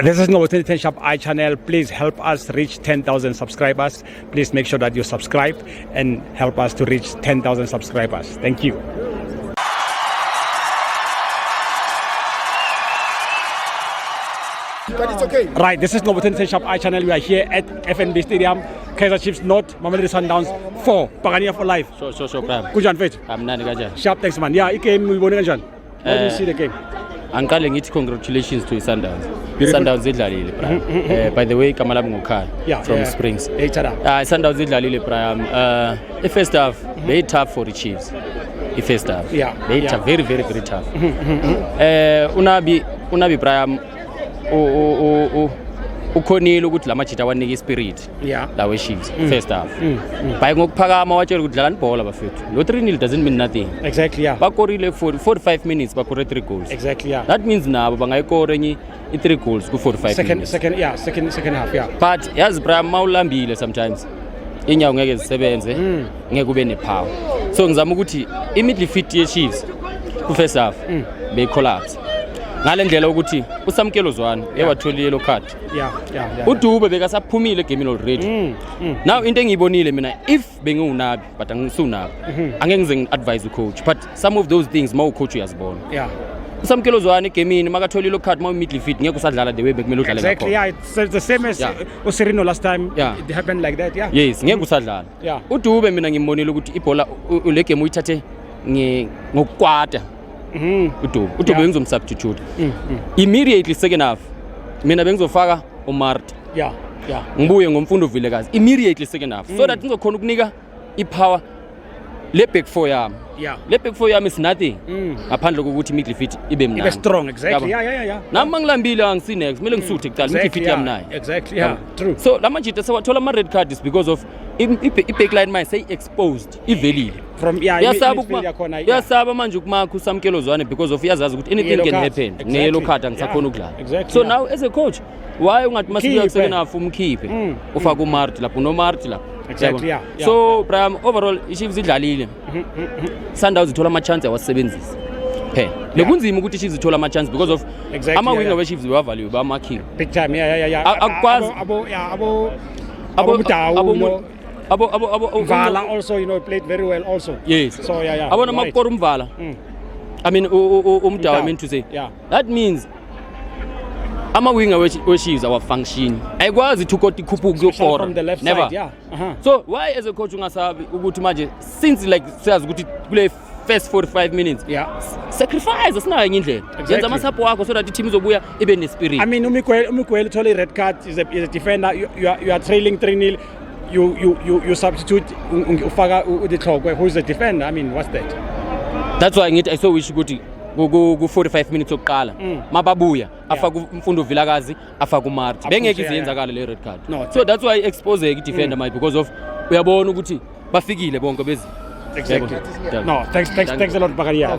This is Motivator Shop channel. Please help us reach 10,000 subscribers. Please make sure that you subscribe and help us to reach 10,000 subscribers. Thank you. But it's okay. Right, this is Motivator Shop channel. We are here at FNB Stadium. Kaizer Chiefs North, Mamelodi Sundowns 4. Pagania for life. So, Prime. Kujan Fit. I'm not a Sharp, thanks man. Yeah, it came we won again. How do you see the game? I'm calling it congratulations to Sundowns. Sundowns idlalile Prime. By the way, Kamala Mungokha from Springs. Sundowns idlalile Prime. The first half, very tough for the Chiefs. The first half. Very tough, very tough. Unabi Prime. Ukhonile ukuthi lamajita wanike spirit lawe Chiefs first half by ngokuphakama watshela ukuthi dlala ibhola bafethu lo 3-0 doesn't mean nothing exactly bakorile for 45 minutes bakore 3 goals exactly that means nabo bangayikora enye i3 goals ku 45 minutes second half but yazi Brian mawulambile sometimes inyawo ngeke zisebenze ngeke ube nepower so ngizama ukuthi i-midfield ye Chiefs ku first half be collapse ngalendlela ukuthi usamkelo zwana ewathola yellow card uDube bekasaphumile egamini already now into engiyibonile mina if bengiwunabi but angisunabi angeke ngize ngi-advise ucoach but some of those things ma ucoach uyazibona usamkelo zwana egamini makathola yellow card ma midfield ngeke usadlala the way bekumele udlale ngakho it's the same as Osirino last time it happened like that yes ngeke usadlala uDube mina ngimbonile ukuthi ibhola le game uyithathe ngokukwata uDube bengizomsubstitute immediately second half mina bengizofaka uMart ngibuye ngomfundo Vilekazi immediately second half so that ngizokhona ukunika ipower le back four yami le back four yami is nothing ngaphandle kokuthi midfield ibe mnandi ibe strong exactly nami mangilambile angisi next kumele ngisuthe kuqala midfield yami nayo exactly true so lamajita sewathola ama red cards because of i-backline manje say exposed ivelile from yasaba manje ukumakha usamkelo zwane because of yazazi ukuthi anything can happen ne-yellow card angisakhona ukudlala so now as a coach why ungathi masibuya second half umkhiphe ufaka uMart lapho noMart lapho exactly so Brian overall i-Chiefs idlalile Sundowns ithola ama chance awasebenzisa phela lekunzima ukuthi i-Chiefs ithola ama chance because of ama winger we-Chiefs bewavaliwe bamakhiwe big time akwazi Vala also played very well also yes so abona makora umvala I mean umdawa I mean to say that means ama winger we-Chiefs our function ayikwazi to ukoti ikhuphuka kuyokora never so why as a coach ungasabi ukuthi manje since like siyazi ukuthi kule first 45 minutes sacrifice asinayo enye indlela yenza amasapo wakho so that i-team izobuya ibe nespirit I mean uMiguel thola i-red card is a defender you are trailing 3-0 you substitute ufaka uDihlokwe who is the defender I mean what's that that's why ngithi I so wish ukuthi ku 45 minutes okuqala mababuya afaka umfundo Vilakazi afaka uMart bengeke izenzakala le red card so that's why expose i-defender manje because of uyabona ukuthi bafikile bonke bezi exactly no thanks a lot Bakaria